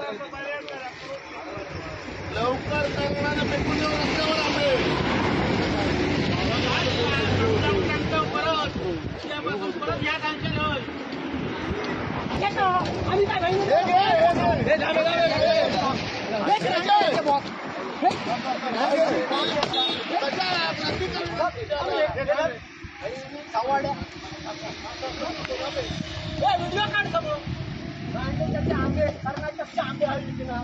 लवकर करणारा फेकून देऊ रस्त्यावर आंबे परत या आम्ही व्हिडिओ काढ समोर आंबे कर्नाटकचे आंबे आहेत ना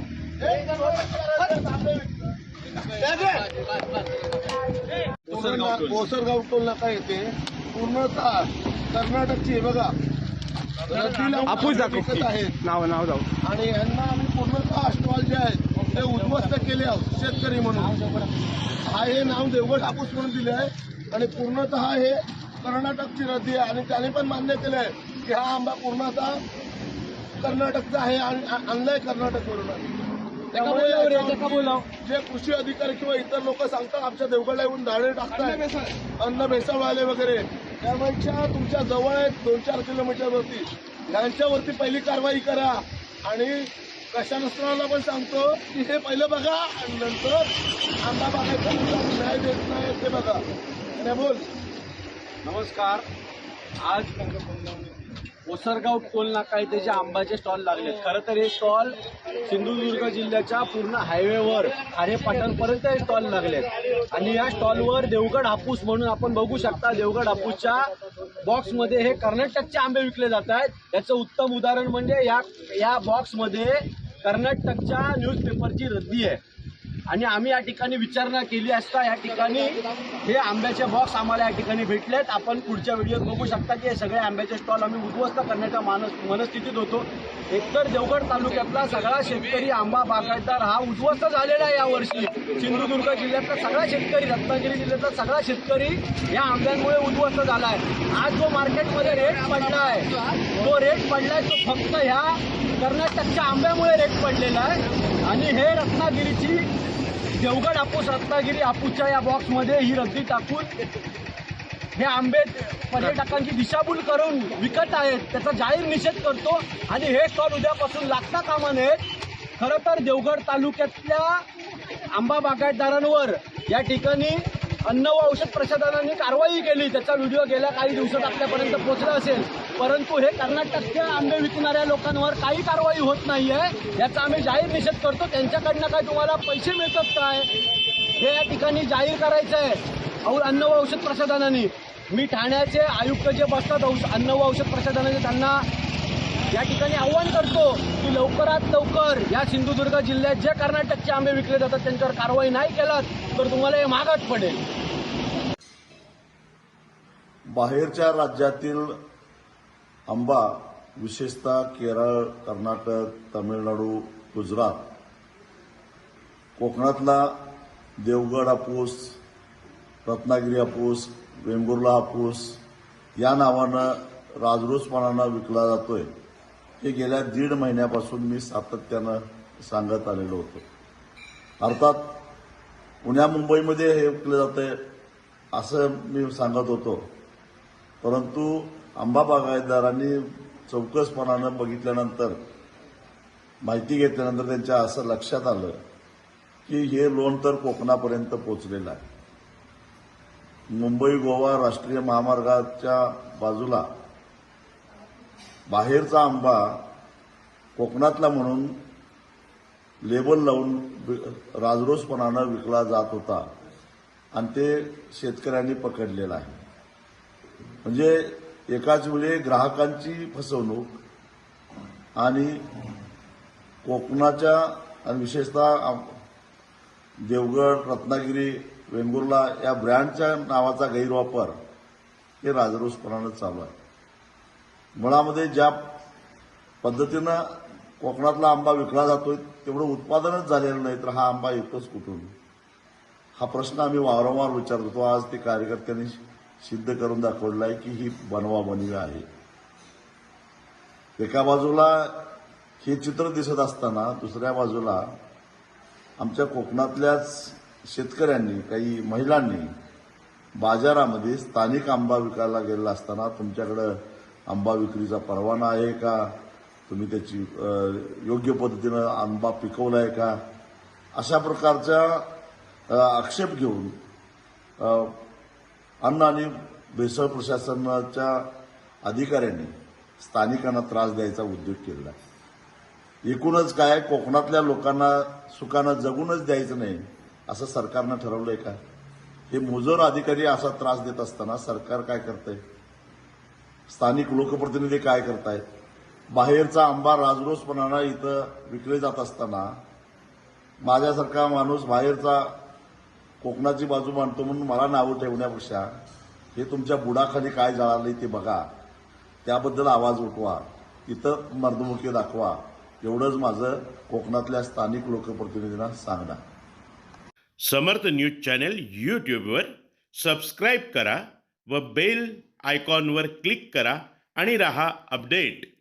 कोसरगाव टोल नाका येते पूर्णतः कर्नाटकची बघा आपूस दाखव आहेत नाव जाऊ आणि यांना आम्ही पूर्णतः स्टॉल जे आहेत ते उद्ध्वस्त केले आहोत शेतकरी म्हणून. हा हे नाव देवगड हापूस म्हणून दिले आहे आणि पूर्णतः हे कर्नाटकची रद्दी आहे आणि त्याने पण मान्य केलं आहे की हा आंबा पूर्णतः कर्नाटकचा आहे आणि आणलाय कर्नाटकवरून. त्यामुळे जे कृषी अधिकारी किंवा इतर लोक सांगतात आमच्या देवगडला येऊन दाणे टाकतात अन्न भेसळवाले वगैरे, त्यापेक्षा तुमच्या जवळ आहेत 2-4 किलोमीटरवरती यांच्यावरती पहिली कारवाई करा. आणि प्रशासनाला पण सांगतो की हे पहिलं बघा आणि नंतर आंबा बागायचा न्याय देत नाही ते बघा. आणि बोल. नमस्कार. आज कोसरगाव टोल नाका इथे जे आंब्याचे स्टॉल लागलेत, खरं तर हे स्टॉल सिंधुदुर्ग जिल्ह्याच्या पूर्ण हायवेवर खारेपाटणपर्यंत हे स्टॉल लागलेत आणि या स्टॉलवर देवगड हापूस म्हणून आपण बघू शकता. देवगड हापूसच्या बॉक्समध्ये हे कर्नाटकचे आंबे विकले जात आहेत. याचं उत्तम उदाहरण म्हणजे या बॉक्समध्ये कर्नाटकच्या न्यूजपेपरची रद्दी आहे आणि आम्ही या ठिकाणी विचारणा केली असता या ठिकाणी हे आंब्याचे बॉक्स आम्हाला या ठिकाणी भेटलेत. आपण पुढच्या व्हिडिओत बघू शकता की हे सगळे आंब्याचे स्टॉल आम्ही उद्ध्वस्त करण्याच्या मनस्थितीत होतो. एकतर देवगड तालुक्यातला सगळा शेतकरी आंबा बागायतदार हा उद्ध्वस्त झालेला आहे यावर्षी. सिंधुदुर्ग जिल्ह्यातला सगळा शेतकरी, रत्नागिरी जिल्ह्यातला सगळा शेतकरी या आंब्यांमुळे उद्ध्वस्त झाला आहे. आज जो मार्केटमध्ये रेट पडला आहे तो फक्त ह्या कर्नाटकच्या आंब्यामुळे रेट पडलेला आहे आणि हे रत्नागिरीची देवगड हापूस रत्नागिरी हापूसच्या या बॉक्समध्ये ही रद्दी टाकून हे आंबे पर्यटकांची दिशाभूल करून विकत आहेत. त्याचा जाहीर निषेध करतो आणि हे स्टॉल उद्यापासून लागता कामा नयेत. खरं तर देवगड तालुक्यातल्या आंबा बागायतदारांवर या ठिकाणी अन्न व औषध प्रशासनाने कारवाई केली. त्याचा व्हिडिओ गेल्या काही दिवसात आपल्यापर्यंत पोहोचला असेल, परंतु हे कर्नाटकच्या आंबे विकणाऱ्या लोकांवर काही कारवाई होत नाही आहे. याचा आम्ही जाहीर निषेध करतो. त्यांच्याकडनं काय तुम्हाला पैसे मिळतात काय हे या ठिकाणी जाहीर करायचं आहे अन्न व औषध प्रशासनाने. मी ठाण्याचे आयुक्त जे बसतात अन्न व औषध प्रशासनाने त्यांना या ठिकाणी आव्हान करतो की लवकरात लवकर या सिंधुदुर्ग जिल्ह्यात जे कर्नाटकचे आंबे विकले जातात त्यांच्यावर कारवाई नाही केलात तर तुम्हाला हे महागात पडेल. बाहेरच्या राज्यातील आंबा विशेषतः केरळ, कर्नाटक, तामिळनाडू, गुजरात, कोकणातला देवगड हापूस, रत्नागिरी हापूस, वेंगुर्ला हापूस या नावानं राजरोसपणानं विकला जातोय. हे गेल्या 1.5 महिन्यापासून मी सातत्यानं सांगत आलेलो होतो. अर्थात पुण्या मुंबईमध्ये हे विकलं जातंय असं मी सांगत होतो, परंतु आंबा बागायतदारांनी चौकसपणानं बघितल्यानंतर माहिती घेतल्यानंतर त्यांच्या असं लक्षात आलं की हे लोण तर कोकणापर्यंत पोचलेलं आहे. मुंबई गोवा राष्ट्रीय महामार्गाच्या बाजूला बाहेरचा आंबा कोकणातला म्हणून लेबल लावून राजरोसपणानं विकला जात होता आणि ते शेतकऱ्यांनी पकडलेलं आहे. म्हणजे एकाच वेळी ग्राहकांची फसवणूक आणि कोकणाच्या आणि विशेषतः देवगड, रत्नागिरी, वेंगुर्ला या ब्रँडच्या नावाचा गैरवापर हे राजरोसपणानं चालू आहे. मुळामध्ये ज्या पद्धतीनं कोकणातला आंबा विकला जातोय तेवढं उत्पादनच झालेलं नाही तर हा आंबा येतोच कुठून, हा प्रश्न आम्ही वारंवार विचारत होतो. आज ते कार्यकर्त्यांनी सिद्ध करून दाखवलं आहे की ही बनवाबनवी आहे. एका बाजूला हे चित्र दिसत असताना दुसऱ्या बाजूला आमच्या कोकणातल्याच शेतकऱ्यांनी, काही महिलांनी बाजारामध्ये स्थानिक आंबा विकायला गेलेला असताना तुमच्याकडे आंबा विक्रीचा परवाना आहे का, तुम्ही त्याची योग्य पद्धतीनं आंबा पिकवला आहे का, अशा प्रकारच्या आक्षेप घेऊन अन्न आणि भेसळ प्रशासनाच्या अधिकाऱ्यांनी स्थानिकांना त्रास द्यायचा उद्योग केला. एकूणच काय, कोकणातल्या लोकांना सुखानं जगूनच द्यायचं नाही असं सरकारनं ठरवलंय का? हे मुजोर अधिकारी असा त्रास देत असताना सरकार काय करतंय? स्थानिक लोकप्रतिनिधी काय करतायत? बाहेरचा आंबा राजरोसपणानं इथं विकले जात असताना माझ्यासारखा माणूस बाहेरचा कोकणाची बाजू मांडतो म्हणून मला नावं ठेवण्यापेक्षा हे तुमच्या बुडाखाली काय जळालंय ते बघा, त्याबद्दल आवाज उठवा, इथं मर्दमुखी दाखवा, एवढंच माझं कोकणातल्या स्थानिक लोकप्रतिनिधींना सांगणं. समर्थ न्यूज चॅनल यूट्यूबवर सबस्क्राईब करा व बेल आयकॉनवर क्लिक करा आणि रहा अपडेट.